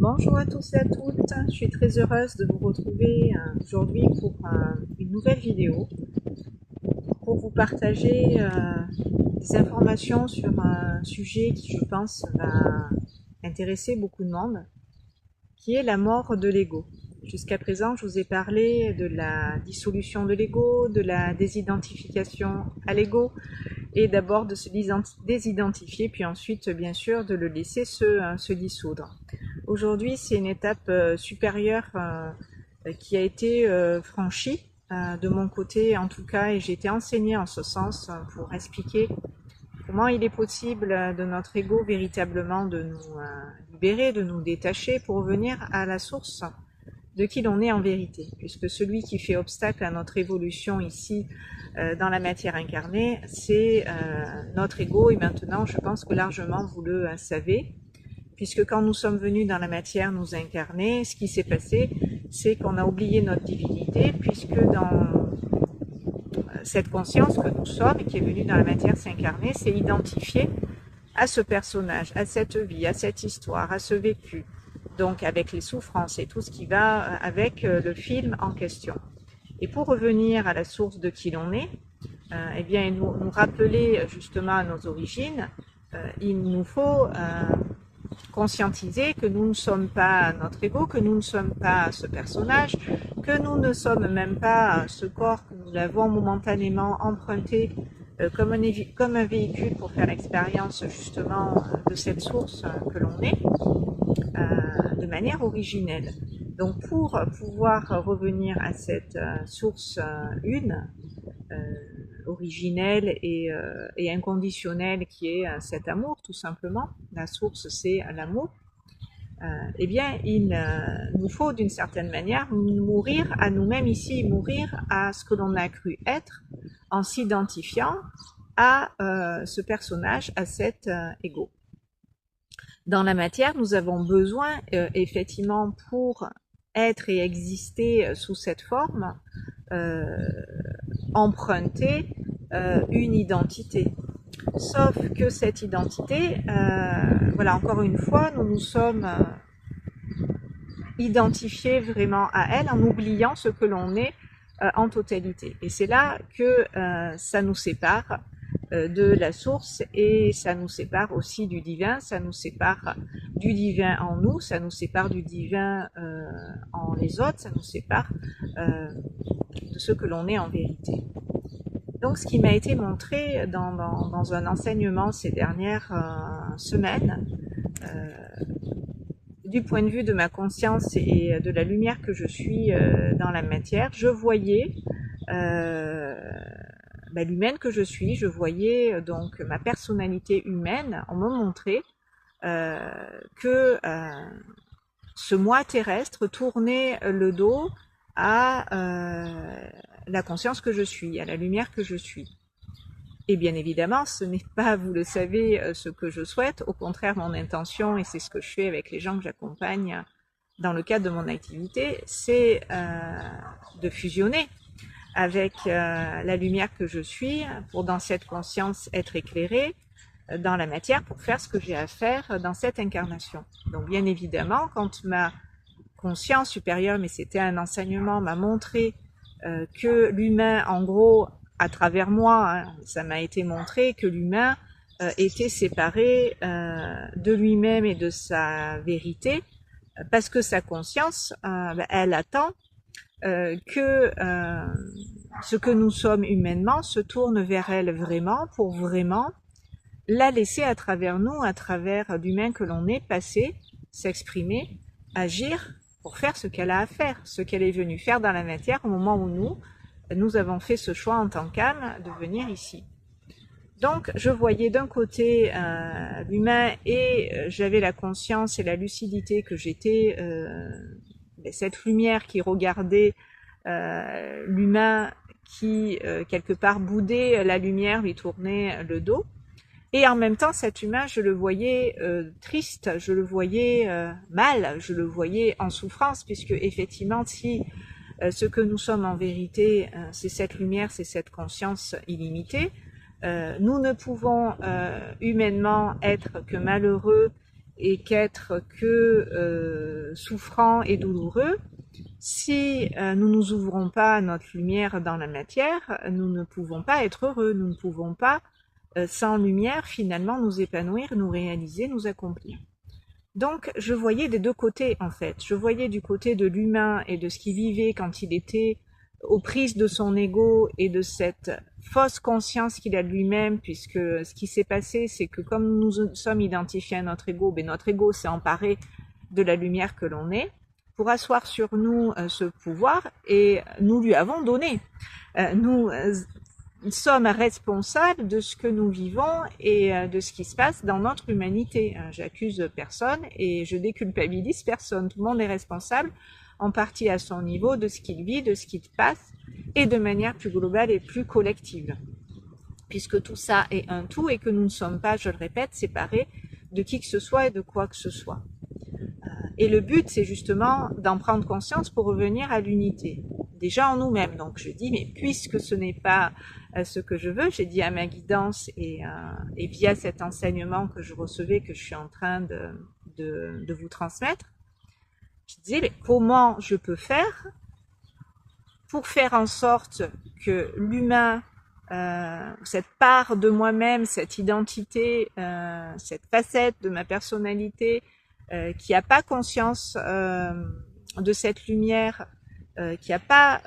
Bonjour à tous et à toutes, je suis très heureuse de vous retrouver aujourd'hui pour une nouvelle vidéo pour vous partager des informations sur un sujet qui je pense va intéresser beaucoup de monde, qui est la mort de l'ego. Jusqu'à présent je vous ai parlé de la dissolution de l'ego, de la désidentification à l'ego, et d'abord de se désidentifier, puis ensuite bien sûr de le laisser se dissoudre. Aujourd'hui, c'est une étape supérieure qui a été franchie de mon côté en tout cas, et j'ai été enseignée en ce sens pour expliquer comment il est possible de notre ego véritablement de nous libérer, de nous détacher pour revenir à la source de qui l'on est en vérité, puisque celui qui fait obstacle à notre évolution ici dans la matière incarnée, c'est notre ego, et maintenant je pense que largement vous le savez, puisque quand nous sommes venus dans la matière nous incarner, ce qui s'est passé, c'est qu'on a oublié notre divinité, puisque dans cette conscience que nous sommes et qui est venue dans la matière s'incarner, c'est identifié à ce personnage, à cette vie, à cette histoire, à ce vécu, donc avec les souffrances et tout ce qui va avec le film en question. Et pour revenir à la source de qui l'on est, eh bien nous rappeler justement à nos origines, il nous faut conscientiser que nous ne sommes pas notre ego, que nous ne sommes pas ce personnage, que nous ne sommes même pas ce corps que nous avons momentanément emprunté comme un véhicule pour faire l'expérience justement de cette source que l'on est, de manière originelle. Donc pour pouvoir revenir à cette source une, originelle et inconditionnelle qui est cet amour tout simplement, la source c'est l'amour, eh bien il nous faut d'une certaine manière mourir à nous-mêmes ici, mourir à ce que l'on a cru être en s'identifiant à ce personnage, à cet ego. Dans la matière, nous avons besoin effectivement pour être et exister sous cette forme, emprunter une identité. Sauf que cette identité, voilà, encore une fois, nous nous sommes identifiés vraiment à elle en oubliant ce que l'on est en totalité. Et c'est là que ça nous sépare de la source, et ça nous sépare aussi du divin, ça nous sépare du divin en nous, ça nous sépare du divin en les autres, ça nous sépare de ce que l'on est en vérité. Donc ce qui m'a été montré dans un enseignement ces dernières semaines, du point de vue de ma conscience et de la lumière que je suis dans la matière, je voyais l'humaine que je suis, je voyais donc ma personnalité humaine. On me montrait que ce moi terrestre tournait le dos à la conscience que je suis, à la lumière que je suis. Et bien évidemment, ce n'est pas, vous le savez, ce que je souhaite. Au contraire, mon intention, et c'est ce que je fais avec les gens que j'accompagne dans le cadre de mon activité, c'est de fusionner avec la lumière que je suis, pour dans cette conscience être éclairée dans la matière pour faire ce que j'ai à faire dans cette incarnation. Donc bien évidemment, quand ma conscience supérieure, mais c'était un enseignement, m'a montré que l'humain, en gros, à travers moi, hein, ça m'a été montré que l'humain était séparé de lui-même et de sa vérité, parce que sa conscience, elle attend que ce que nous sommes humainement se tourne vers elle vraiment, pour vraiment la laisser à travers nous, à travers l'humain que l'on est, passer, s'exprimer, agir pour faire ce qu'elle a à faire, ce qu'elle est venue faire dans la matière au moment où nous avons fait ce choix en tant qu'âme de venir ici. Donc je voyais d'un côté l'humain, et j'avais la conscience et la lucidité que j'étais cette lumière qui regardait l'humain qui quelque part boudait la lumière, lui tournait le dos. Et en même temps, cet humain, je le voyais triste, je le voyais mal, je le voyais en souffrance, puisque effectivement, si ce que nous sommes en vérité, c'est cette lumière, c'est cette conscience illimitée, nous ne pouvons humainement être que malheureux et qu'être que souffrant et douloureux, si nous nous ouvrons pas à notre lumière dans la matière, nous ne pouvons pas être heureux, nous ne pouvons pas, sans lumière, finalement, nous épanouir, nous réaliser, nous accomplir. Donc, je voyais des deux côtés, en fait. Je voyais du côté de l'humain et de ce qu'il vivait quand il était aux prises de son ego et de cette fausse conscience qu'il a de lui-même, puisque ce qui s'est passé, c'est que comme nous sommes identifiés à notre ego, ben notre ego s'est emparé de la lumière que l'on est, pour asseoir sur nous ce pouvoir, et nous lui avons donné. Nous sommes responsables de ce que nous vivons et de ce qui se passe dans notre humanité. J'accuse personne et je déculpabilise personne. Tout le monde est responsable, en partie à son niveau, de ce qu'il vit, de ce qui se passe, et de manière plus globale et plus collective. Puisque tout ça est un tout et que nous ne sommes pas, je le répète, séparés de qui que ce soit et de quoi que ce soit. Et le but, c'est justement d'en prendre conscience pour revenir à l'unité, déjà en nous-mêmes. Donc je dis, mais puisque ce n'est pas ce que je veux, j'ai dit à ma guidance et via cet enseignement que je recevais, que je suis en train de vous transmettre, je disais, mais comment je peux faire pour faire en sorte que l'humain, cette part de moi-même, cette identité, cette facette de ma personnalité, qui n'a pas conscience de cette lumière, qui a pas,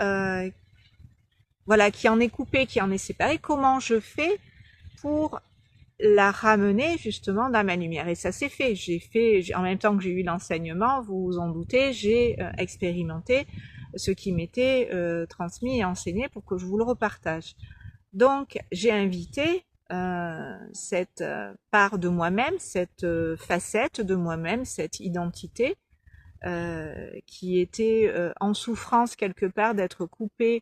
voilà, qui en est coupé, qui en est séparé, comment je fais pour la ramener justement dans ma lumière? Et ça s'est fait. En même temps que j'ai eu l'enseignement, vous vous en doutez, j'ai expérimenté ce qui m'était transmis et enseigné pour que je vous le repartage. Donc, j'ai invité cette part de moi-même, cette facette de moi-même, cette identité qui était en souffrance quelque part d'être coupée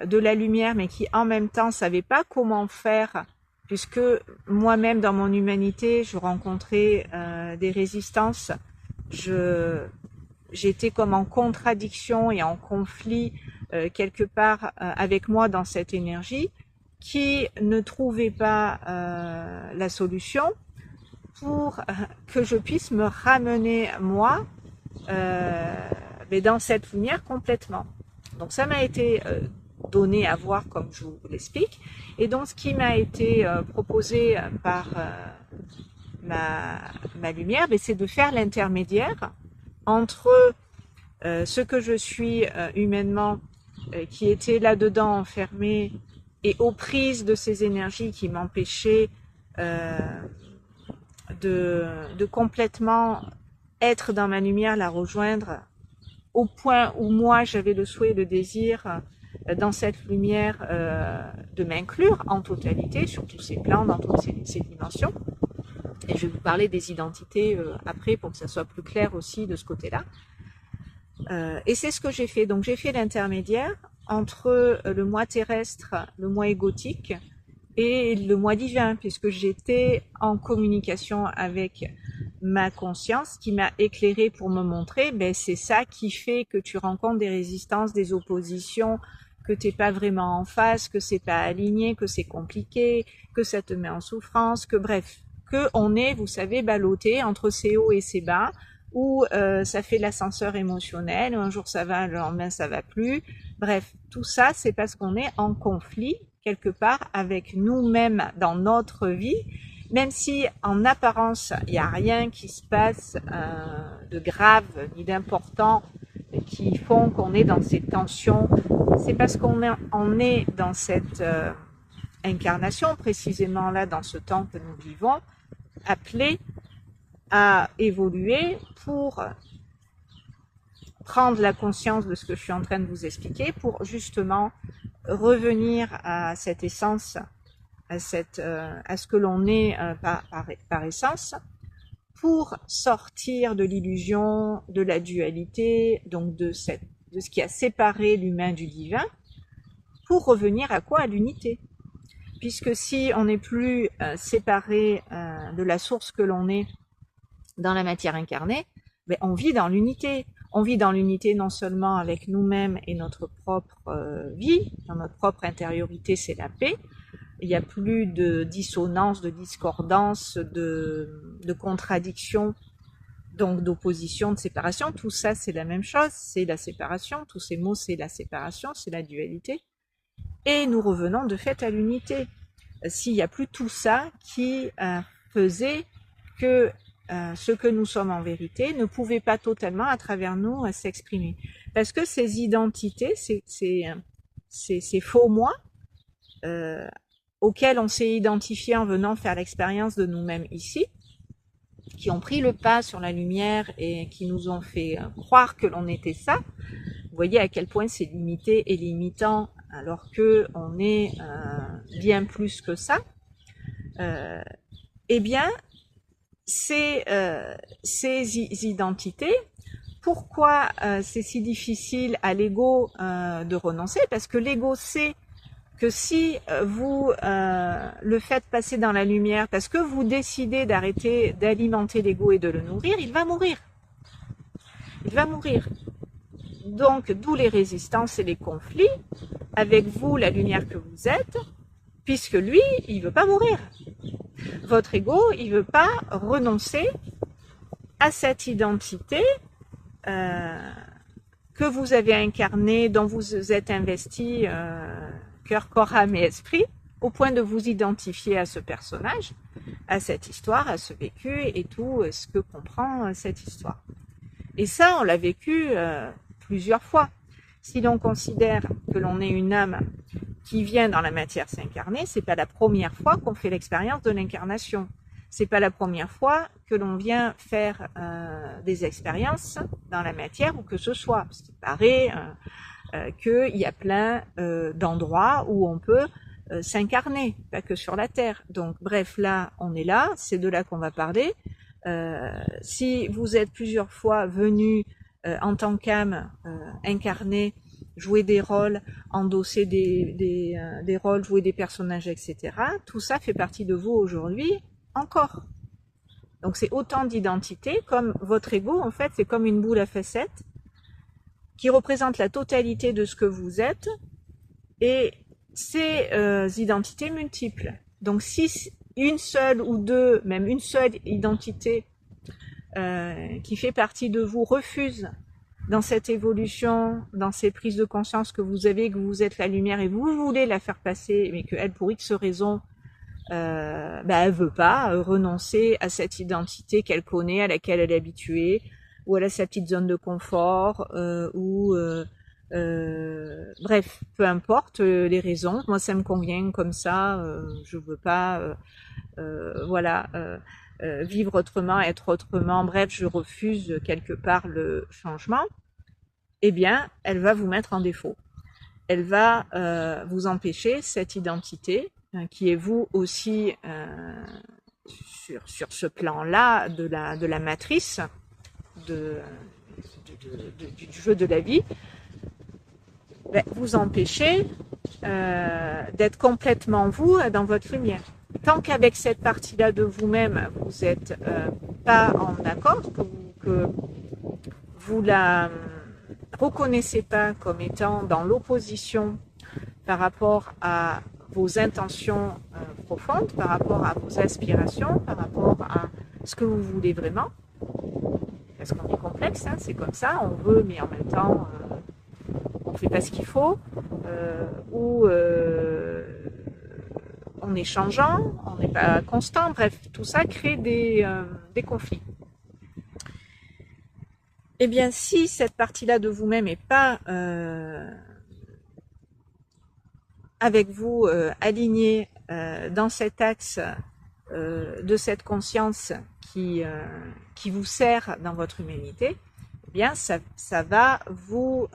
de la lumière, mais qui en même temps savait pas comment faire, puisque moi-même dans mon humanité, je rencontrais des résistances, j'étais comme en contradiction et en conflit quelque part avec moi dans cette énergie, qui ne trouvait pas la solution pour que je puisse me ramener moi mais dans cette lumière complètement. Donc ça m'a été donné à voir comme je vous l'explique, et donc ce qui m'a été proposé par ma lumière, c'est de faire l'intermédiaire entre ce que je suis humainement, qui était là-dedans enfermé et aux prises de ces énergies qui m'empêchaient de complètement être dans ma lumière, la rejoindre, au point où moi j'avais le souhait, le désir dans cette lumière de m'inclure en totalité, sur tous ces plans, dans toutes ces dimensions. Et je vais vous parler des identités après pour que ça soit plus clair aussi de ce côté-là. Et c'est ce que j'ai fait. Donc j'ai fait l'intermédiaire entre le moi terrestre, le moi égotique et le moi divin, puisque j'étais en communication avec ma conscience qui m'a éclairé pour me montrer, c'est ça qui fait que tu rencontres des résistances, des oppositions, que t'es pas vraiment en face, que c'est pas aligné, que c'est compliqué, que ça te met en souffrance, que bref, que on est, vous savez, ballotté entre ces hauts et ces bas, où ça fait l'ascenseur émotionnel, un jour ça va, le lendemain ça va plus. Bref, tout ça, c'est parce qu'on est en conflit quelque part avec nous-mêmes dans notre vie, même si en apparence il n'y a rien qui se passe de grave ni d'important qui font qu'on est dans ces tensions. C'est parce qu'on est dans cette incarnation, précisément là dans ce temps que nous vivons, appelé à évoluer pour prendre la conscience de ce que je suis en train de vous expliquer, pour justement revenir à cette essence, à ce que l'on est par essence, pour sortir de l'illusion, de la dualité, donc de ce qui a séparé l'humain du divin, pour revenir à quoi? À l'unité. Puisque si on n'est plus séparé de la source que l'on est dans la matière incarnée, on vit dans l'unité. On vit dans l'unité non seulement avec nous-mêmes et notre propre vie, dans notre propre intériorité, c'est la paix, il n'y a plus de dissonance, de discordance, de contradiction, donc d'opposition, de séparation. Tout ça, c'est la même chose, c'est la séparation. Tous ces mots, c'est la séparation, c'est la dualité. Et nous revenons de fait à l'unité. S'il n'y a plus tout ça qui faisait que ce que nous sommes en vérité ne pouvait pas totalement à travers nous s'exprimer. Parce que ces identités, ces faux moi, auxquels on s'est identifié en venant faire l'expérience de nous-mêmes ici, qui ont pris le pas sur la lumière et qui nous ont fait croire que l'on était ça. Vous voyez à quel point c'est limité et limitant alors que on est bien plus que ça. Eh bien, ces identités, pourquoi c'est si difficile à l'ego de renoncer? Parce que l'ego sait que si vous le faites passer dans la lumière, parce que vous décidez d'arrêter d'alimenter l'ego et de le nourrir, il va mourir. Il va mourir. Donc, d'où les résistances et les conflits avec vous, la lumière que vous êtes, puisque lui, il veut pas mourir. Votre ego, il veut pas renoncer à cette identité que vous avez incarnée, dont vous êtes investi cœur, corps, âme et esprit, au point de vous identifier à ce personnage, à cette histoire, à ce vécu et tout ce que comprend cette histoire. Et ça, on l'a vécu plusieurs fois. Si l'on considère que l'on est une âme qui vient dans la matière s'incarner, c'est pas la première fois qu'on fait l'expérience de l'incarnation. C'est pas la première fois que l'on vient faire des expériences dans la matière ou que ce soit. Parce qu'il paraît qu'il y a plein d'endroits où on peut s'incarner, pas que sur la Terre. Donc bref, là, on est là, c'est de là qu'on va parler. Si vous êtes plusieurs fois venu en tant qu'âme incarnée, jouer des rôles, endosser des rôles, jouer des personnages, etc., tout ça fait partie de vous aujourd'hui encore. Donc c'est autant d'identité, comme votre ego, en fait, c'est comme une boule à facettes qui représente la totalité de ce que vous êtes et ces identités multiples. Donc si une seule ou deux, même une seule identité qui fait partie de vous refuse dans cette évolution, dans ces prises de conscience que vous avez, que vous êtes la lumière et vous voulez la faire passer, mais qu'elle, pour X raison, elle veut pas renoncer à cette identité qu'elle connaît, à laquelle elle est habituée, ou elle a sa petite zone de confort, bref, peu importe les raisons. Moi, ça me convient comme ça. Je veux pas, vivre autrement, être autrement. Bref, je refuse quelque part le changement. Eh bien, elle va vous mettre en défaut. Elle va vous empêcher cette identité qui est vous aussi sur ce plan-là de la matrice du jeu de la vie, vous empêcher d'être complètement vous dans votre lumière. Tant qu'avec cette partie-là de vous-même, vous n'êtes pas en accord, que vous la reconnaissez pas comme étant dans l'opposition par rapport à vos intentions profondes, par rapport à vos aspirations, par rapport à ce que vous voulez vraiment, parce qu'on est complexe, hein, c'est comme ça, on veut, mais en même temps, on ne fait pas ce qu'il faut, ou on est changeant, on n'est pas constant, bref, tout ça crée des conflits. Eh bien, si cette partie-là de vous-même n'est pas avec vous alignée dans cet axe de cette conscience qui vous sert dans votre humanité, eh bien, ça va vous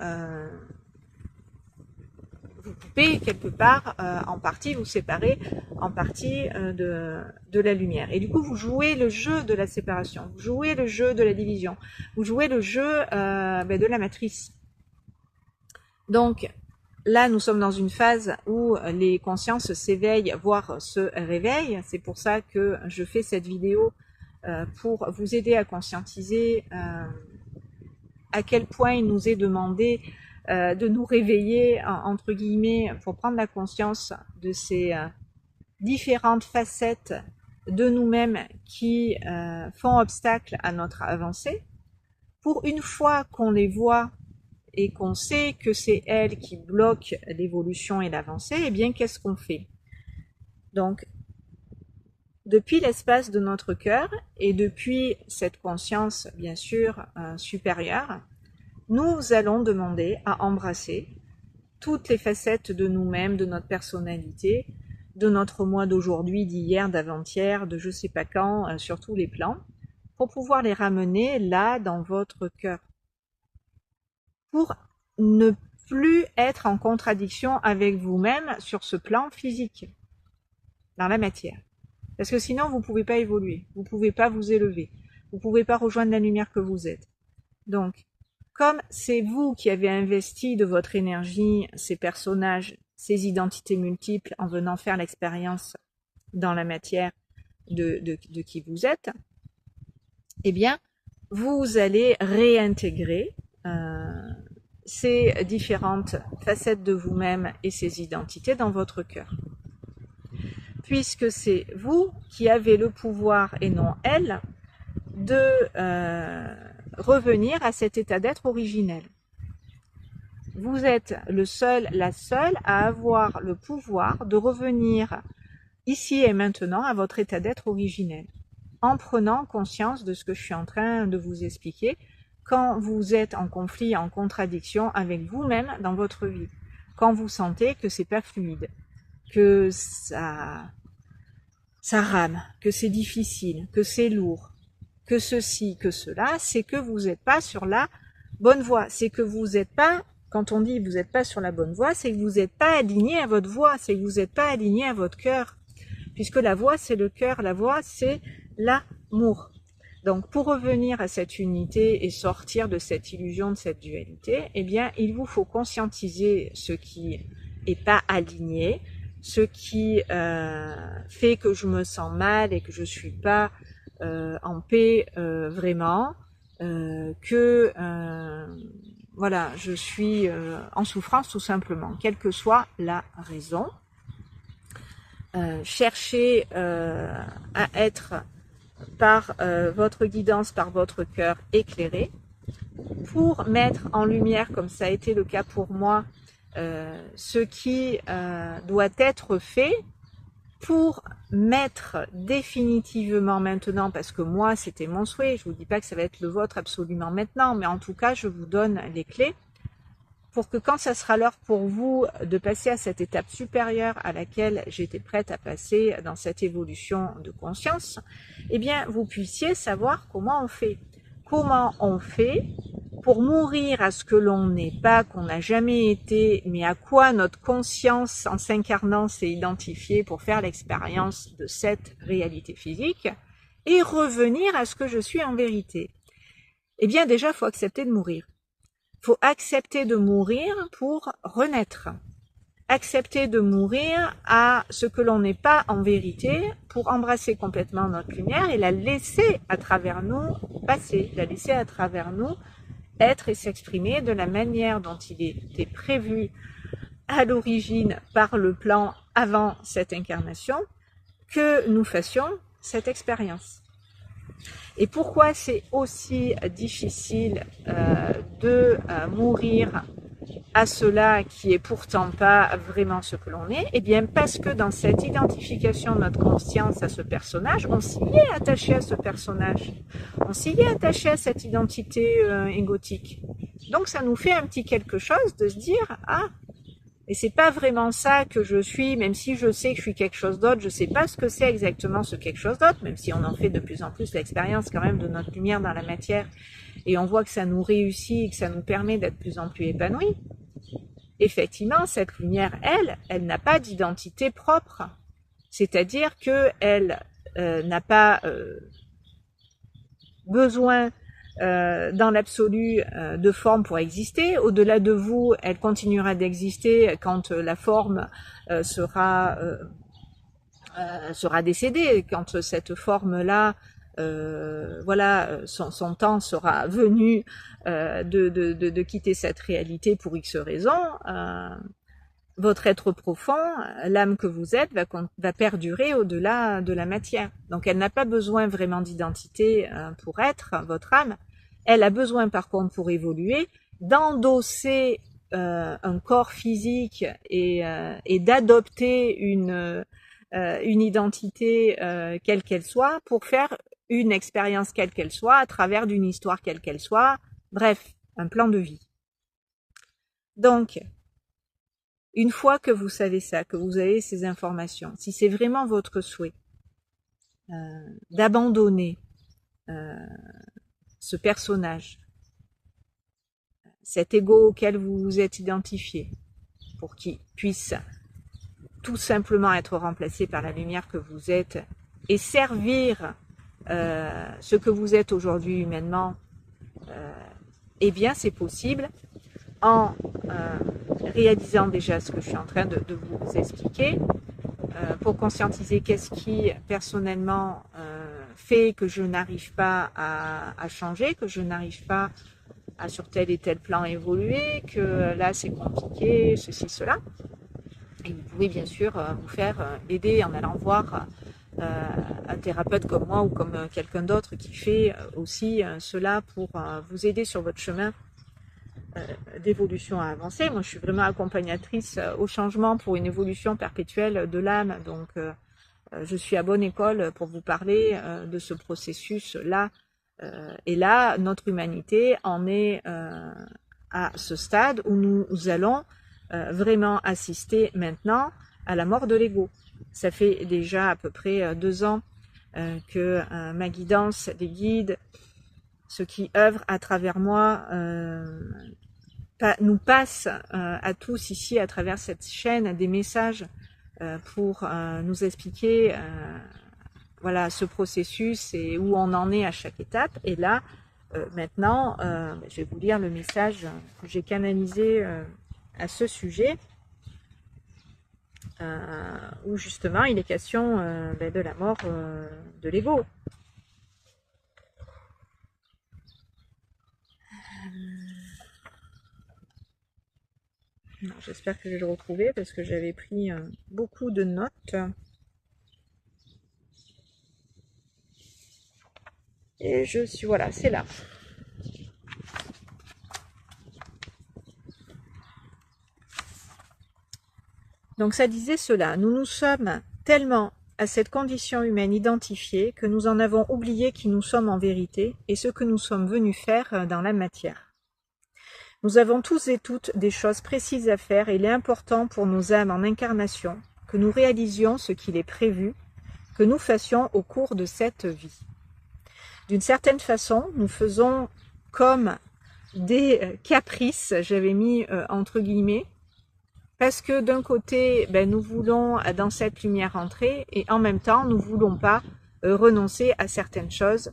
couper quelque part en partie, vous séparer en partie de la lumière. Et du coup, vous jouez le jeu de la séparation, vous jouez le jeu de la division, vous jouez le jeu de la matrice. Donc, là, nous sommes dans une phase où les consciences s'éveillent, voire se réveillent. C'est pour ça que je fais cette vidéo pour vous aider à conscientiser à quel point il nous est demandé de nous réveiller, entre guillemets, pour prendre la conscience de ces différentes facettes de nous-mêmes qui font obstacle à notre avancée. Pour une fois qu'on les voit et qu'on sait que c'est elles qui bloquent l'évolution et l'avancée, eh bien qu'est-ce qu'on fait? Donc, depuis l'espace de notre cœur et depuis cette conscience bien sûr supérieure, nous allons demander à embrasser toutes les facettes de nous-mêmes, de notre personnalité, de notre moi d'aujourd'hui, d'hier, d'avant-hier, de je sais pas quand, sur tous les plans, pour pouvoir les ramener là dans votre cœur. Pour ne plus être en contradiction avec vous-même sur ce plan physique, dans la matière. Parce que sinon, vous ne pouvez pas évoluer, vous ne pouvez pas vous élever, vous ne pouvez pas rejoindre la lumière que vous êtes. Donc, comme c'est vous qui avez investi de votre énergie ces personnages, ces identités multiples en venant faire l'expérience dans la matière de qui vous êtes, eh bien, vous allez réintégrer ces différentes facettes de vous-même et ces identités dans votre cœur. Puisque c'est vous qui avez le pouvoir et non elle de revenir à cet état d'être originel. Vous êtes le seul, la seule à avoir le pouvoir de revenir ici et maintenant à votre état d'être originel, en prenant conscience de ce que je suis en train de vous expliquer quand vous êtes en conflit, en contradiction avec vous-même dans votre vie, quand vous sentez que c'est pas fluide, que ça rame, que c'est difficile, que c'est lourd, que ceci, que cela, c'est que vous n'êtes pas sur la bonne voie. C'est que vous n'êtes pas, quand on dit vous n'êtes pas sur la bonne voie, c'est que vous n'êtes pas aligné à votre voie, c'est que vous n'êtes pas aligné à votre cœur. Puisque la voie, c'est le cœur, la voie, c'est l'amour. Donc, pour revenir à cette unité et sortir de cette illusion, de cette dualité, eh bien, il vous faut conscientiser ce qui est pas aligné, ce qui fait que je me sens mal et que je suis pas en paix vraiment, que voilà, je suis en souffrance tout simplement, quelle que soit la raison. Cherchez à être par votre guidance, par votre cœur éclairé, pour mettre en lumière, comme ça a été le cas pour moi, ce qui doit être fait pour mettre définitivement maintenant, parce que moi c'était mon souhait, je vous dis pas que ça va être le vôtre absolument maintenant, mais en tout cas je vous donne les clés pour que quand ça sera l'heure pour vous de passer à cette étape supérieure à laquelle j'étais prête à passer dans cette évolution de conscience, eh bien vous puissiez savoir comment on fait. Comment on fait pour mourir à ce que l'on n'est pas, qu'on n'a jamais été, mais à quoi notre conscience en s'incarnant s'est identifiée pour faire l'expérience de cette réalité physique, et revenir à ce que je suis en vérité. Eh bien déjà, il faut accepter de mourir. Il faut accepter de mourir pour renaître. Accepter de mourir à ce que l'on n'est pas en vérité pour embrasser complètement notre lumière et la laisser à travers nous passer, la laisser à travers nous être et s'exprimer de la manière dont il était prévu à l'origine par le plan avant cette incarnation, que nous fassions cette expérience. Et pourquoi c'est aussi difficile de mourir à cela qui est pourtant pas vraiment ce que l'on est? Eh bien parce que dans cette identification de notre conscience à ce personnage, on s'y est attaché à ce personnage, on s'y est attaché à cette identité égotique. Donc ça nous fait un petit quelque chose de se dire « Ah, et c'est pas vraiment ça que je suis, même si je sais que je suis quelque chose d'autre, je sais pas ce que c'est exactement ce quelque chose d'autre, même si on en fait de plus en plus l'expérience quand même de notre lumière dans la matière, et on voit que ça nous réussit et que ça nous permet d'être de plus en plus épanouis. Effectivement, cette lumière, elle n'a pas d'identité propre. C'est-à-dire qu'elle n'a pas besoin dans l'absolu de forme pour exister. Au-delà de vous, elle continuera d'exister quand la forme sera décédée, quand cette forme-là voilà, son temps sera venu de quitter cette réalité pour X raisons. votre être profond, l'âme que vous êtes, va perdurer au-delà de la matière. Donc elle n'a pas besoin vraiment d'identité pour être, votre âme. Elle a besoin par contre pour évoluer d'endosser un corps physique et d'adopter une identité quelle qu'elle soit pour faire une expérience quelle qu'elle soit à travers d'une histoire quelle qu'elle soit. Bref, un plan de vie. Donc, une fois que vous savez ça, que vous avez ces informations, si c'est vraiment votre souhait d'abandonner ce personnage, cet ego auquel vous vous êtes identifié, pour qu'il puisse tout simplement être remplacé par la lumière que vous êtes et servir ce que vous êtes aujourd'hui humainement, eh bien c'est possible en réalisant déjà ce que je suis en train de vous expliquer, pour conscientiser qu'est-ce qui personnellement fait que je n'arrive pas à changer, que je n'arrive pas à sur tel et tel plan évoluer, que là c'est compliqué, ceci, cela. Et vous pouvez bien sûr vous faire aider en allant voir un thérapeute comme moi ou comme quelqu'un d'autre qui fait aussi cela pour vous aider sur votre chemin d'évolution à avancer. Moi, je suis vraiment accompagnatrice au changement pour une évolution perpétuelle de l'âme. Donc, je suis à bonne école pour vous parler de ce processus-là. Et là, notre humanité en est à ce stade où nous allons vraiment assister maintenant à la mort de l'ego. Ça fait déjà à peu près 2 ans que ma guidance, les guides, ceux qui œuvrent à travers moi, nous passent à tous ici à travers cette chaîne des messages pour nous expliquer voilà ce processus et où on en est à chaque étape. Et là, maintenant, je vais vous lire le message que j'ai canalisé à ce sujet, où justement il est question de la mort de l'ego. J'espère que je vais le retrouver parce que j'avais pris beaucoup de notes. Et je suis, voilà, c'est là. Donc ça disait cela, nous nous sommes tellement à cette condition humaine identifiée que nous en avons oublié qui nous sommes en vérité et ce que nous sommes venus faire dans la matière. Nous avons tous et toutes des choses précises à faire et il est important pour nos âmes en incarnation que nous réalisions ce qu'il est prévu, que nous fassions au cours de cette vie. D'une certaine façon, nous faisons comme des caprices, j'avais mis entre guillemets, parce que d'un côté, nous voulons dans cette lumière entrer et en même temps, nous ne voulons pas renoncer à certaines choses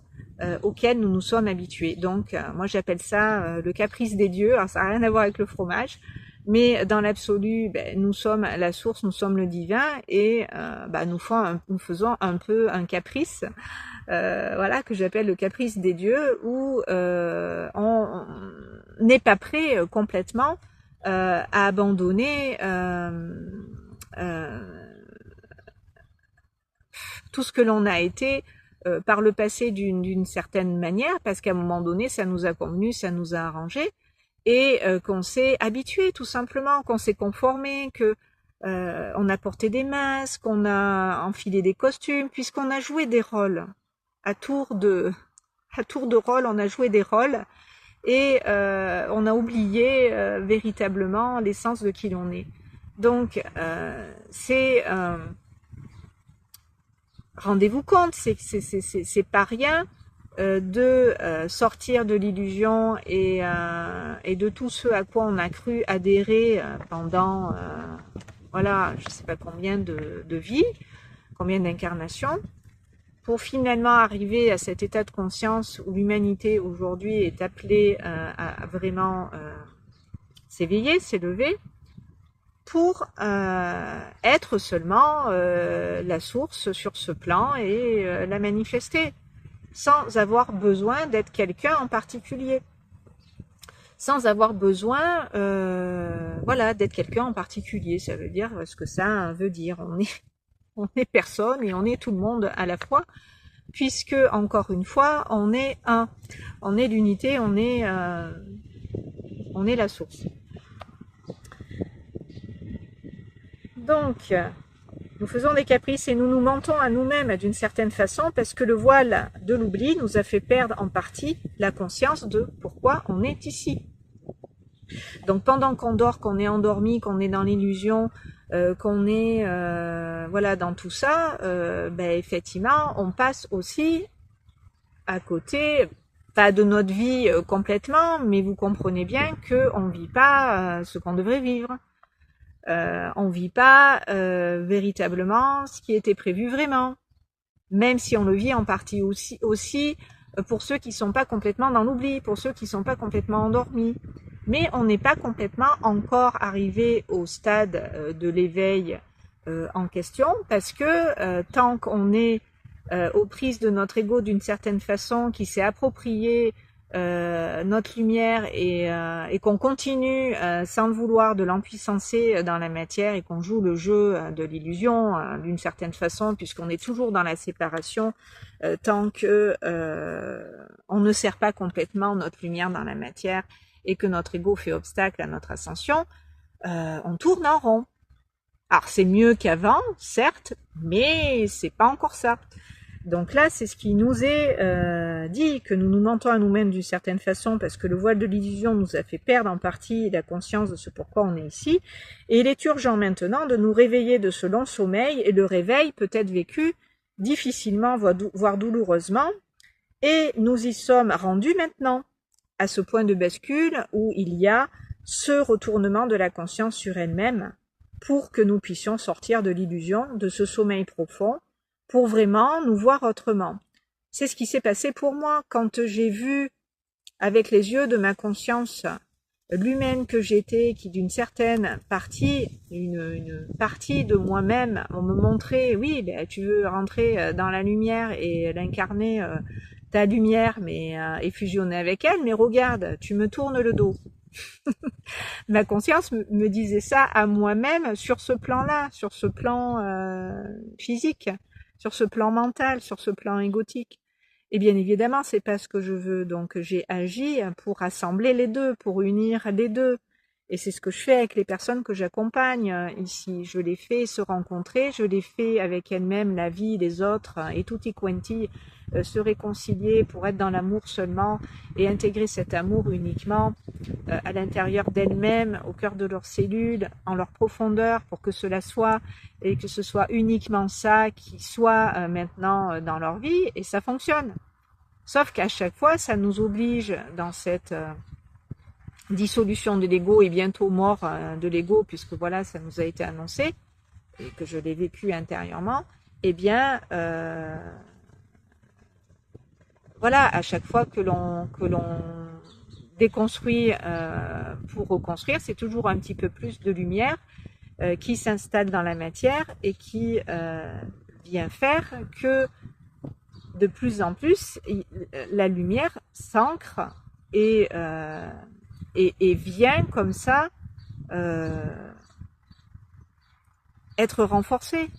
auxquelles nous nous sommes habitués. Donc, moi j'appelle ça le caprice des dieux. Alors, ça n'a rien à voir avec le fromage, mais dans l'absolu, nous sommes la source, nous sommes le divin et nous faisons un peu un caprice, voilà, que j'appelle le caprice des dieux, où on n'est pas prêt complètement à abandonner tout ce que l'on a été par le passé d'une certaine manière, parce qu'à un moment donné, ça nous a convenu, ça nous a arrangé, et qu'on s'est habitué tout simplement, qu'on s'est conformé, que on a porté des masques, qu'on a enfilé des costumes, puisqu'on a joué des rôles. À tour de rôle, on a joué des rôles, et on a oublié véritablement l'essence de qui l'on est. Donc, rendez-vous compte, c'est pas rien de sortir de l'illusion et de tout ce à quoi on a cru adhérer pendant, voilà, je sais pas combien de vies, combien d'incarnations, pour finalement arriver à cet état de conscience où l'humanité aujourd'hui est appelée à vraiment s'éveiller, s'élever, pour être seulement la source sur ce plan et la manifester, sans avoir besoin d'être quelqu'un en particulier. sans avoir besoin voilà, d'être quelqu'un en particulier. Ça veut dire ce que ça veut dire. On est personne et on est tout le monde à la fois, puisque, encore une fois, on est un. On est l'unité, on est la source. Donc, nous faisons des caprices et nous nous mentons à nous-mêmes d'une certaine façon parce que le voile de l'oubli nous a fait perdre en partie la conscience de pourquoi on est ici. Donc pendant qu'on dort, qu'on est endormi, qu'on est dans l'illusion, qu'on est voilà, dans tout ça, effectivement, on passe aussi à côté, pas de notre vie complètement, mais vous comprenez bien qu'on ne vit pas ce qu'on devrait vivre. On ne vit pas véritablement ce qui était prévu vraiment, même si on le vit en partie aussi pour ceux qui ne sont pas complètement dans l'oubli, pour ceux qui ne sont pas complètement endormis. Mais on n'est pas complètement encore arrivé au stade de l'éveil en question, parce que tant qu'on est aux prises de notre ego d'une certaine façon, qui s'est approprié notre lumière et qu'on continue sans le vouloir de l'empuissancer dans la matière et qu'on joue le jeu de l'illusion d'une certaine façon, puisqu'on est toujours dans la séparation tant que on ne sert pas complètement notre lumière dans la matière et que notre ego fait obstacle à notre ascension, on tourne en rond. Alors c'est mieux qu'avant, certes, mais c'est pas encore ça. Donc là, c'est ce qui nous est dit, que nous nous mentons à nous-mêmes d'une certaine façon, parce que le voile de l'illusion nous a fait perdre en partie la conscience de ce pourquoi on est ici. Et il est urgent maintenant de nous réveiller de ce long sommeil, et le réveil peut être vécu difficilement, voire douloureusement, et nous y sommes rendus maintenant, à ce point de bascule où il y a ce retournement de la conscience sur elle-même, pour que nous puissions sortir de l'illusion, de ce sommeil profond, pour vraiment nous voir autrement. C'est ce qui s'est passé pour moi quand j'ai vu avec les yeux de ma conscience l'humaine que j'étais, qui d'une certaine partie, une partie de moi-même, on me montrait, oui, tu veux rentrer dans la lumière et l'incarner ta lumière, et fusionner avec elle, mais regarde, tu me tournes le dos. Ma conscience me disait ça à moi-même sur ce plan-là, sur ce plan physique, sur ce plan mental, sur ce plan égotique. Et bien évidemment, c'est pas ce que je veux. Donc j'ai agi pour rassembler les deux, pour unir les deux. Et c'est ce que je fais avec les personnes que j'accompagne ici. Je les fais se rencontrer, je les fais avec elles-mêmes, la vie des autres, et tutti quanti se réconcilier pour être dans l'amour seulement et intégrer cet amour uniquement à l'intérieur d'elles-mêmes, au cœur de leurs cellules, en leur profondeur, pour que cela soit, et que ce soit uniquement ça qui soit maintenant dans leur vie, et ça fonctionne. Sauf qu'à chaque fois, ça nous oblige dans cette dissolution de l'ego et bientôt mort de l'ego, puisque voilà, ça nous a été annoncé, et que je l'ai vécu intérieurement, eh bien, voilà, à chaque fois que l'on déconstruit pour reconstruire, c'est toujours un petit peu plus de lumière qui s'installe dans la matière et qui vient faire que de plus en plus la lumière s'ancre et vient comme ça être renforcée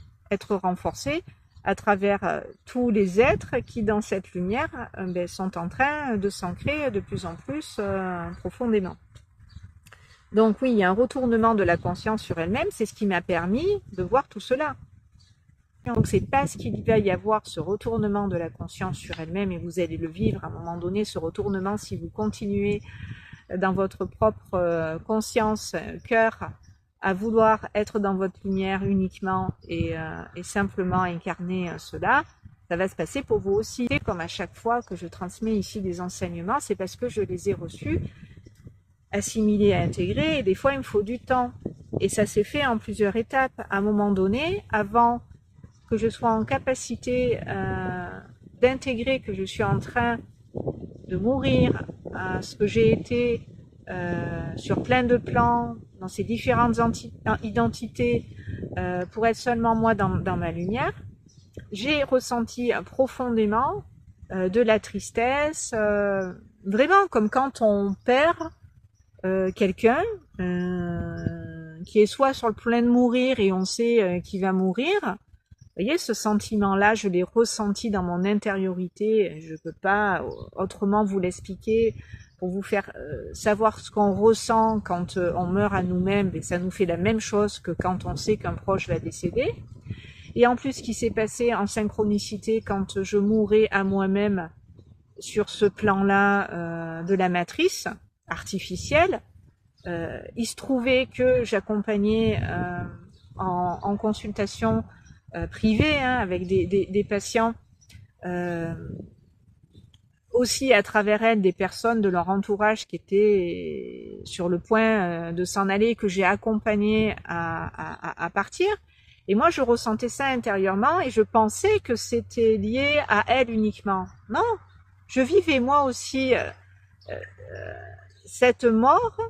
à travers tous les êtres qui, dans cette lumière, sont en train de s'ancrer de plus en plus profondément. Donc oui, il y a un retournement de la conscience sur elle-même, c'est ce qui m'a permis de voir tout cela. Donc c'est parce qu'il va y avoir ce retournement de la conscience sur elle-même, et vous allez le vivre à un moment donné, ce retournement, si vous continuez dans votre propre conscience, cœur, à vouloir être dans votre lumière uniquement et simplement incarner cela, ça va se passer pour vous aussi. Comme à chaque fois que je transmets ici des enseignements, c'est parce que je les ai reçus, assimilés, intégrés, et des fois il me faut du temps. Et ça s'est fait en plusieurs étapes. À un moment donné, avant que je sois en capacité d'intégrer que je suis en train de mourir à ce que j'ai été sur plein de plans, dans ces différentes identités, pour être seulement moi dans ma lumière, j'ai ressenti profondément de la tristesse, vraiment comme quand on perd quelqu'un qui est soit sur le point de mourir et on sait qu'il va mourir. Vous voyez, ce sentiment-là, je l'ai ressenti dans mon intériorité. Je ne peux pas autrement vous l'expliquer pour vous faire savoir ce qu'on ressent quand on meurt à nous-mêmes. Et ça nous fait la même chose que quand on sait qu'un proche va décéder. Et en plus, ce qui s'est passé en synchronicité quand je mourais à moi-même sur ce plan-là de la matrice artificielle, il se trouvait que j'accompagnais en consultation privée avec des patients, aussi à travers elles des personnes de leur entourage qui étaient sur le point de s'en aller, que j'ai accompagné à partir. Et moi, je ressentais ça intérieurement et je pensais que c'était lié à elles uniquement. Non, je vivais moi aussi cette mort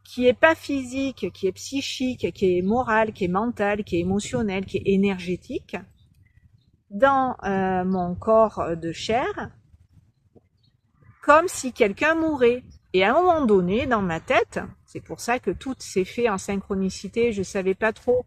qui est pas physique, qui est psychique, qui est morale, qui est mentale, qui est émotionnelle, qui est énergétique, dans mon corps de chair, comme si quelqu'un mourait. Et à un moment donné, dans ma tête, c'est pour ça que tout s'est fait en synchronicité, je savais pas trop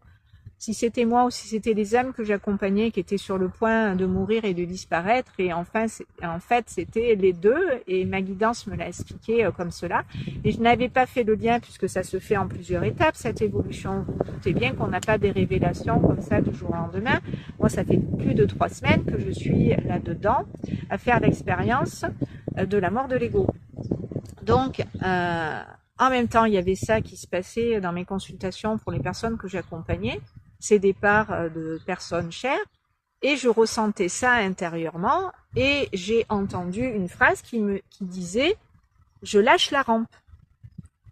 si c'était moi ou si c'était les âmes que j'accompagnais qui étaient sur le point de mourir et de disparaître. Et enfin, en fait, c'était les deux et ma guidance me l'a expliqué comme cela. Et je n'avais pas fait le lien puisque ça se fait en plusieurs étapes, cette évolution. Vous vous doutez bien qu'on n'a pas des révélations comme ça du jour au lendemain. Moi, ça fait plus de 3 semaines que je suis là-dedans à faire l'expérience de la mort de l'ego. Donc, en même temps, il y avait ça qui se passait dans mes consultations pour les personnes que j'accompagnais, ces départs de personnes chères, et je ressentais ça intérieurement, et j'ai entendu une phrase qui disait « je lâche la rampe ».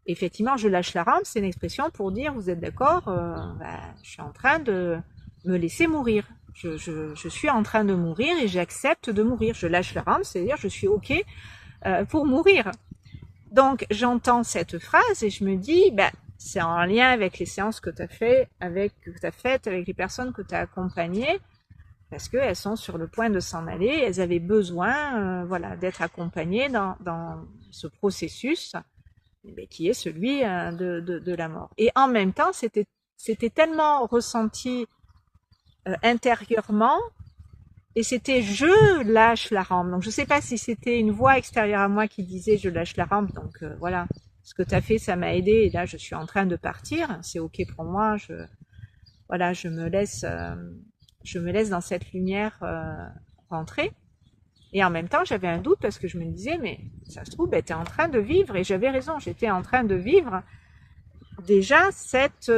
Effectivement, je lâche la rampe, c'est une expression pour dire « vous êtes d'accord, je suis en train de me laisser mourir ». Je suis en train de mourir et j'accepte de mourir. Je lâche la rampe, c'est-à-dire je suis OK pour mourir. Donc, j'entends cette phrase et je me dis, c'est en lien avec les séances que tu as faites avec les personnes que tu as accompagnées, parce qu'elles sont sur le point de s'en aller, elles avaient besoin d'être accompagnées dans ce processus qui est celui de la mort. Et en même temps, c'était tellement ressenti intérieurement, et c'était « je lâche la rampe ». Donc je ne sais pas si c'était une voix extérieure à moi qui disait « je lâche la rampe ». Donc voilà, ce que tu as fait, ça m'a aidé. Et là, je suis en train de partir. C'est OK pour moi. Je me laisse dans cette lumière rentrer. Et en même temps, j'avais un doute parce que je me disais « mais ça se trouve, tu es en train de vivre ». Et j'avais raison, j'étais en train de vivre déjà cette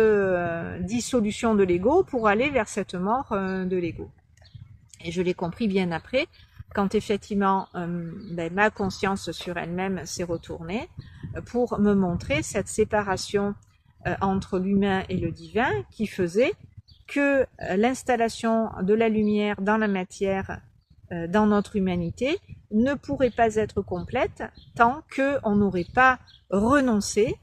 dissolution de l'ego pour aller vers cette mort de l'ego. Et je l'ai compris bien après, quand effectivement ma conscience sur elle-même s'est retournée pour me montrer cette séparation entre l'humain et le divin qui faisait que l'installation de la lumière dans la matière, dans notre humanité, ne pourrait pas être complète tant qu'on n'aurait pas renoncé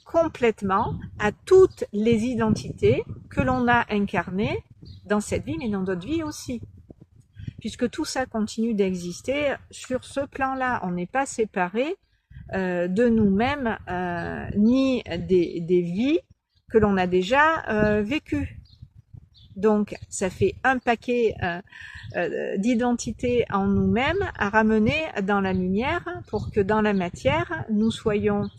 complètement à toutes les identités que l'on a incarnées dans cette vie, mais dans d'autres vies aussi. Puisque tout ça continue d'exister sur ce plan-là. On n'est pas séparés de nous-mêmes, ni des vies que l'on a déjà vécues. Donc, ça fait un paquet d'identités en nous-mêmes à ramener dans la lumière pour que dans la matière, nous soyons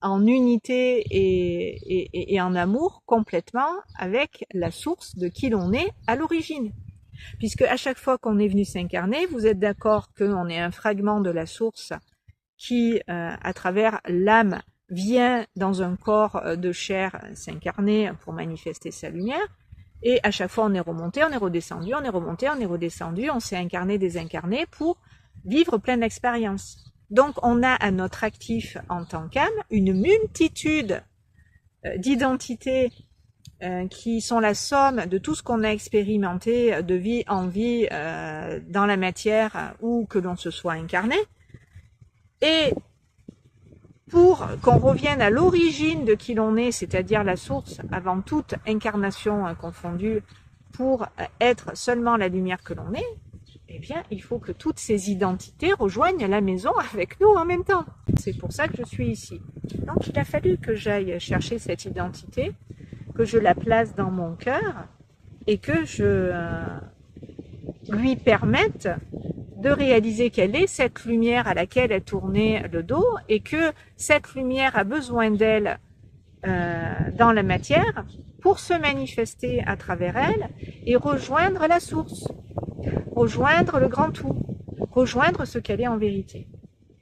en unité et en amour complètement avec la source de qui l'on est à l'origine. Puisque à chaque fois qu'on est venu s'incarner, vous êtes d'accord qu'on est un fragment de la source qui, à travers l'âme, vient dans un corps de chair s'incarner pour manifester sa lumière. Et à chaque fois on est remonté, on est redescendu, on est remonté, on est redescendu, on s'est incarné, désincarné pour vivre plein d'expériences. Donc, on a à notre actif en tant qu'âme une multitude d'identités qui sont la somme de tout ce qu'on a expérimenté de vie en vie dans la matière ou que l'on se soit incarné. Et pour qu'on revienne à l'origine de qui l'on est, c'est-à-dire la source avant toute incarnation confondue, pour être seulement la lumière que l'on est, eh bien, il faut que toutes ces identités rejoignent la maison avec nous en même temps. C'est pour ça que je suis ici. Donc, il a fallu que j'aille chercher cette identité, que je la place dans mon cœur et que je lui permette de réaliser quelle est cette lumière à laquelle elle tournait le dos et que cette lumière a besoin d'elle dans la matière pour se manifester à travers elle et rejoindre la source, rejoindre le grand tout, rejoindre ce qu'elle est en vérité.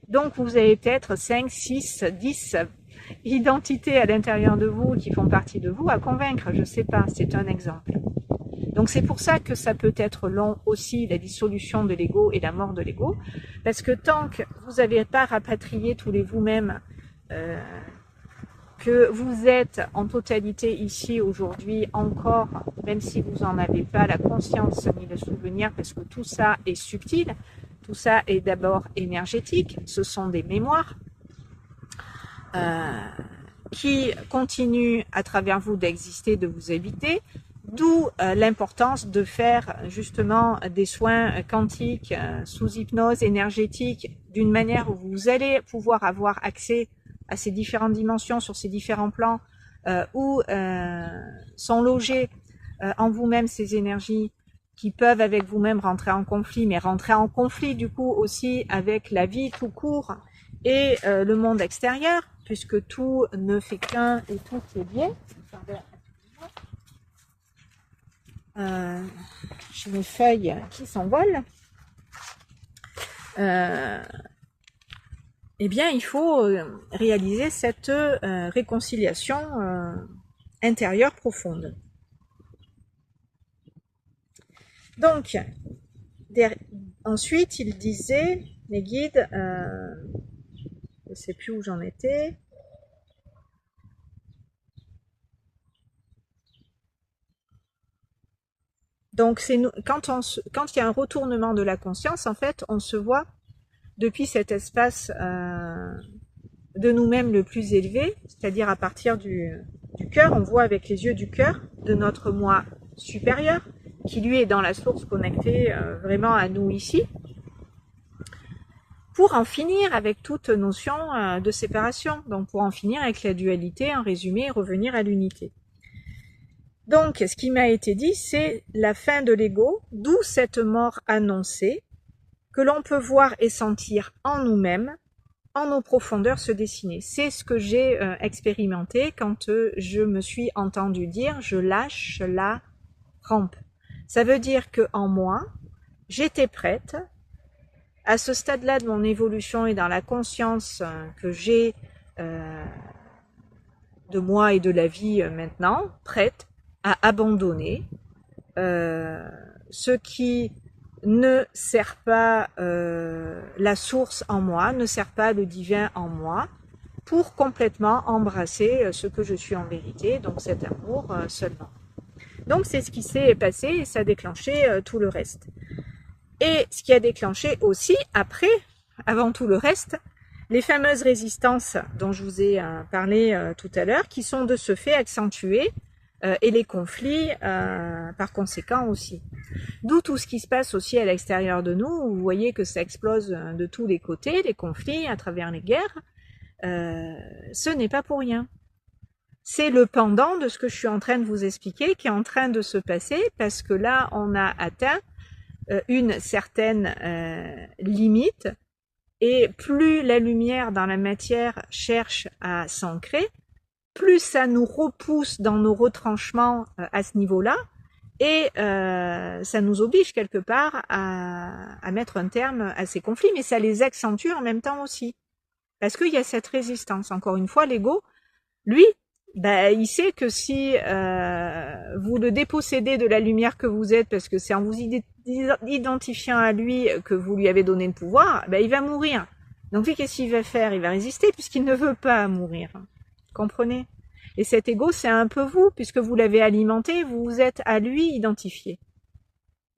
Donc vous avez peut-être 5, 6, 10 identités à l'intérieur de vous qui font partie de vous à convaincre, je ne sais pas, c'est un exemple. Donc c'est pour ça que ça peut être long aussi, la dissolution de l'ego et la mort de l'ego, parce que tant que vous n'avez pas rapatrié tous les vous-mêmes, que vous êtes en totalité ici aujourd'hui encore, même si vous n'en avez pas la conscience ni le souvenir, parce que tout ça est subtil, tout ça est d'abord énergétique, ce sont des mémoires qui continuent à travers vous d'exister, de vous habiter, d'où l'importance de faire justement des soins quantiques sous hypnose énergétique d'une manière où vous allez pouvoir avoir accès à ces différentes dimensions, sur ces différents plans, où sont logées en vous-même ces énergies qui peuvent avec vous-même rentrer en conflit, mais rentrer en conflit du coup aussi avec la vie tout court et le monde extérieur, puisque tout ne fait qu'un et tout est lié. J'ai mes feuilles qui s'envolent. Eh bien, il faut réaliser cette réconciliation intérieure profonde. Donc, ensuite, il disait, les guides, je ne sais plus où j'en étais. Donc, quand il y a un retournement de la conscience, en fait, on se voit depuis cet espace de nous-mêmes le plus élevé, c'est-à-dire à partir du cœur, on voit avec les yeux du cœur de notre moi supérieur, qui lui est dans la source connectée vraiment à nous ici, pour en finir avec toute notion de séparation, donc pour en finir avec la dualité, en résumé, et revenir à l'unité. Donc, ce qui m'a été dit, c'est la fin de l'ego, d'où cette mort annoncée, que l'on peut voir et sentir en nous-mêmes, en nos profondeurs se dessiner. C'est ce que j'ai expérimenté quand je me suis entendu dire « je lâche la rampe ». Ça veut dire que en moi, j'étais prête, à ce stade-là de mon évolution et dans la conscience que j'ai de moi et de la vie maintenant, prête à abandonner ce qui ne sert pas la source en moi, ne sert pas le divin en moi, pour complètement embrasser ce que je suis en vérité, donc cet amour seulement. Donc c'est ce qui s'est passé et ça a déclenché tout le reste. Et ce qui a déclenché aussi, après, avant tout le reste, les fameuses résistances dont je vous ai parlé tout à l'heure, qui sont de ce fait accentuées, et les conflits par conséquent aussi. D'où tout ce qui se passe aussi à l'extérieur de nous, vous voyez que ça explose de tous les côtés, les conflits à travers les guerres, ce n'est pas pour rien. C'est le pendant de ce que je suis en train de vous expliquer qui est en train de se passer, parce que là on a atteint une certaine limite, et plus la lumière dans la matière cherche à s'ancrer, plus ça nous repousse dans nos retranchements à ce niveau-là, et ça nous oblige quelque part à mettre un terme à ces conflits, mais ça les accentue en même temps aussi. Parce qu'il y a cette résistance. Encore une fois, l'ego, lui, il sait que si vous le dépossédez de la lumière que vous êtes, parce que c'est en vous identifiant à lui que vous lui avez donné le pouvoir, il va mourir. Donc lui, qu'est-ce qu'il va faire? Il va résister puisqu'il ne veut pas mourir. Comprenez? Et cet ego, c'est un peu vous, puisque vous l'avez alimenté, vous vous êtes à lui identifié.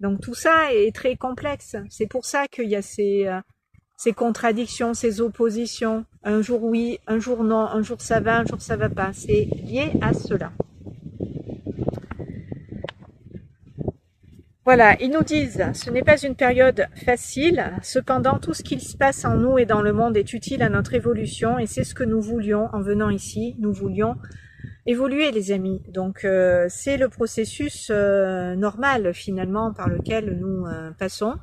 Donc tout ça est très complexe. C'est pour ça qu'il y a ces contradictions, ces oppositions. Un jour oui, un jour non, un jour ça va pas. C'est lié à cela. Voilà, ils nous disent, ce n'est pas une période facile, cependant tout ce qui se passe en nous et dans le monde est utile à notre évolution et c'est ce que nous voulions en venant ici, nous voulions évoluer les amis. Donc c'est le processus normal finalement par lequel nous passons.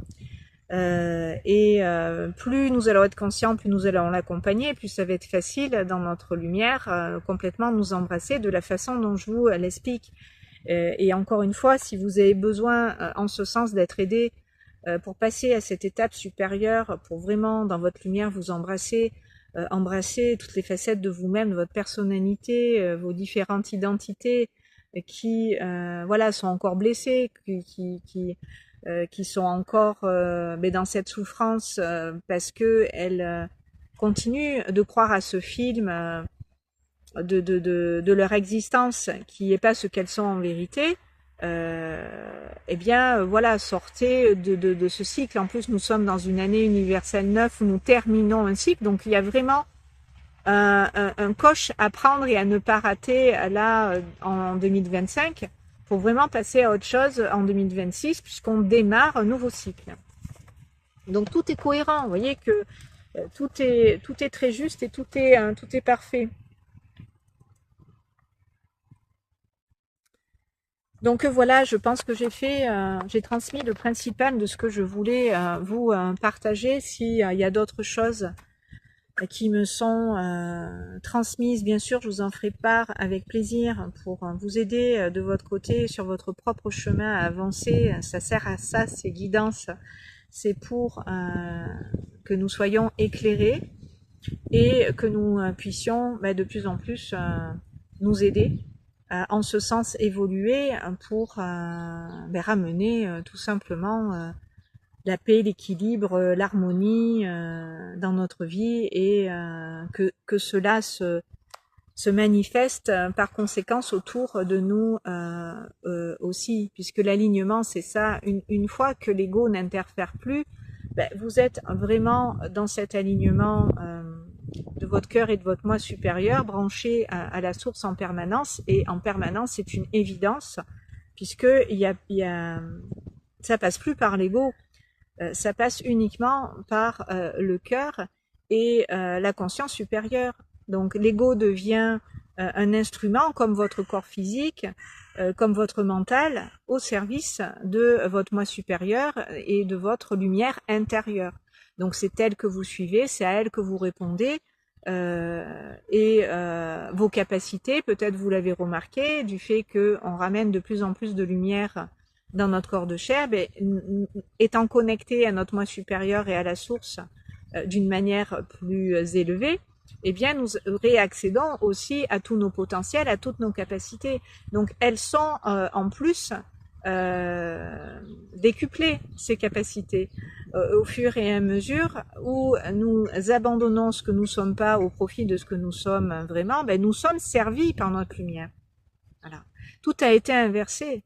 Plus nous allons être conscients, plus nous allons l'accompagner, plus ça va être facile dans notre lumière, complètement nous embrasser de la façon dont je vous l'explique. Et encore une fois, si vous avez besoin en ce sens d'être aidé pour passer à cette étape supérieure, pour vraiment dans votre lumière vous embrasser, embrasser toutes les facettes de vous-même, de votre personnalité, vos différentes identités qui voilà sont encore blessées, qui sont encore mais dans cette souffrance parce que elles continuent de croire à ce film de leur existence qui n'est pas ce qu'elles sont en vérité, eh bien voilà, sortez de ce cycle. En plus, nous sommes dans une année universelle 9 où nous terminons un cycle, donc il y a vraiment un coche à prendre et à ne pas rater là en 2025 pour vraiment passer à autre chose en 2026 puisqu'on démarre un nouveau cycle. Donc tout est cohérent, vous voyez que tout est très juste et tout est parfait. Donc voilà, je pense que j'ai transmis le principal de ce que je voulais vous partager. S'il y a d'autres choses qui me sont transmises, bien sûr, je vous en ferai part avec plaisir pour vous aider de votre côté sur votre propre chemin à avancer. Ça sert à ça, ces guidances. C'est pour que nous soyons éclairés et que nous puissions de plus en plus nous aider en ce sens évoluer pour ramener tout simplement la paix, l'équilibre, l'harmonie dans notre vie et que cela se manifeste par conséquence autour de nous aussi, puisque l'alignement c'est ça, une fois que l'ego n'interfère plus, vous êtes vraiment dans cet alignement de votre cœur et de votre moi supérieur, branché à la source en permanence, et en permanence c'est une évidence, puisque ça passe plus par l'ego, ça passe uniquement par le cœur et la conscience supérieure. Donc l'ego devient un instrument comme votre corps physique, comme votre mental, au service de votre moi supérieur et de votre lumière intérieure. Donc c'est elle que vous suivez, c'est à elle que vous répondez. Vos capacités, peut-être vous l'avez remarqué, du fait qu'on ramène de plus en plus de lumière dans notre corps de chair, étant connecté à notre moi supérieur et à la source d'une manière plus élevée, eh bien nous réaccédons aussi à tous nos potentiels, à toutes nos capacités. Donc elles sont en plus décuplées, ces capacités, au fur et à mesure où nous abandonnons ce que nous sommes pas au profit de ce que nous sommes vraiment, nous sommes servis par notre lumière. Voilà. Tout a été inversé.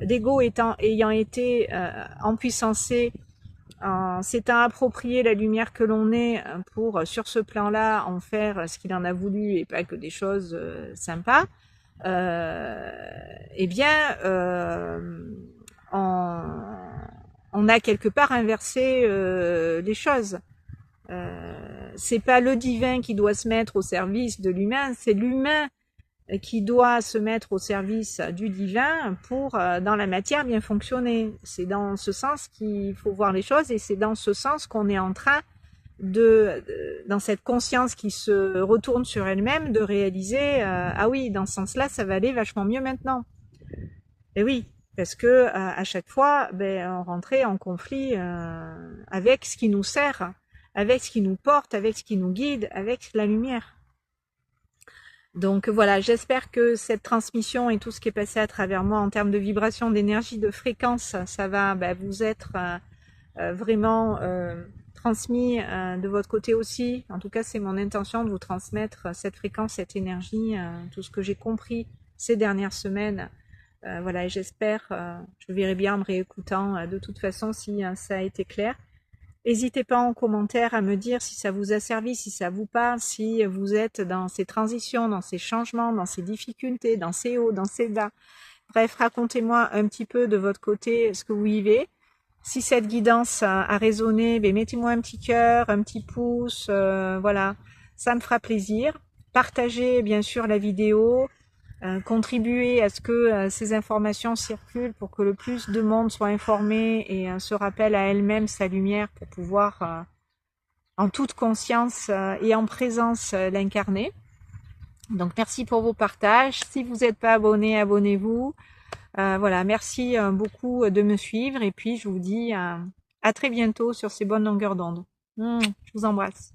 L'ego ayant été empuissancé, en s'étant approprié la lumière que l'on est pour, sur ce plan-là, en faire ce qu'il en a voulu et pas que des choses sympas, eh bien, on a quelque part inversé les choses. C'est pas le divin qui doit se mettre au service de l'humain, c'est l'humain qui doit se mettre au service du divin pour, dans la matière, bien fonctionner. C'est dans ce sens qu'il faut voir les choses et c'est dans ce sens qu'on est en train dans cette conscience qui se retourne sur elle-même, de réaliser ah oui, dans ce sens-là, ça va aller vachement mieux maintenant. Et oui, parce que à chaque fois, on rentrait en conflit avec ce qui nous sert, avec ce qui nous porte, avec ce qui nous guide, avec la lumière. Donc voilà, j'espère que cette transmission et tout ce qui est passé à travers moi en termes de vibration, d'énergie, de fréquence, ça va vous être vraiment transmis de votre côté aussi. En tout cas, c'est mon intention de vous transmettre cette fréquence, cette énergie, tout ce que j'ai compris ces dernières semaines. Voilà, et j'espère, je verrai bien en me réécoutant de toute façon si ça a été clair. N'hésitez pas en commentaire à me dire si ça vous a servi, si ça vous parle, si vous êtes dans ces transitions, dans ces changements, dans ces difficultés, dans ces hauts, dans ces bas. Bref, racontez-moi un petit peu de votre côté ce que vous vivez. Si cette guidance a résonné, ben mettez-moi un petit cœur, un petit pouce, voilà, ça me fera plaisir. Partagez bien sûr la vidéo, contribuez à ce que ces informations circulent pour que le plus de monde soit informé et se rappelle à elle-même sa lumière pour pouvoir en toute conscience et en présence l'incarner. Donc merci pour vos partages. Si vous n'êtes pas abonné, abonnez-vous. Voilà, merci beaucoup de me suivre et puis je vous dis à très bientôt sur ces bonnes longueurs d'onde. Je vous embrasse.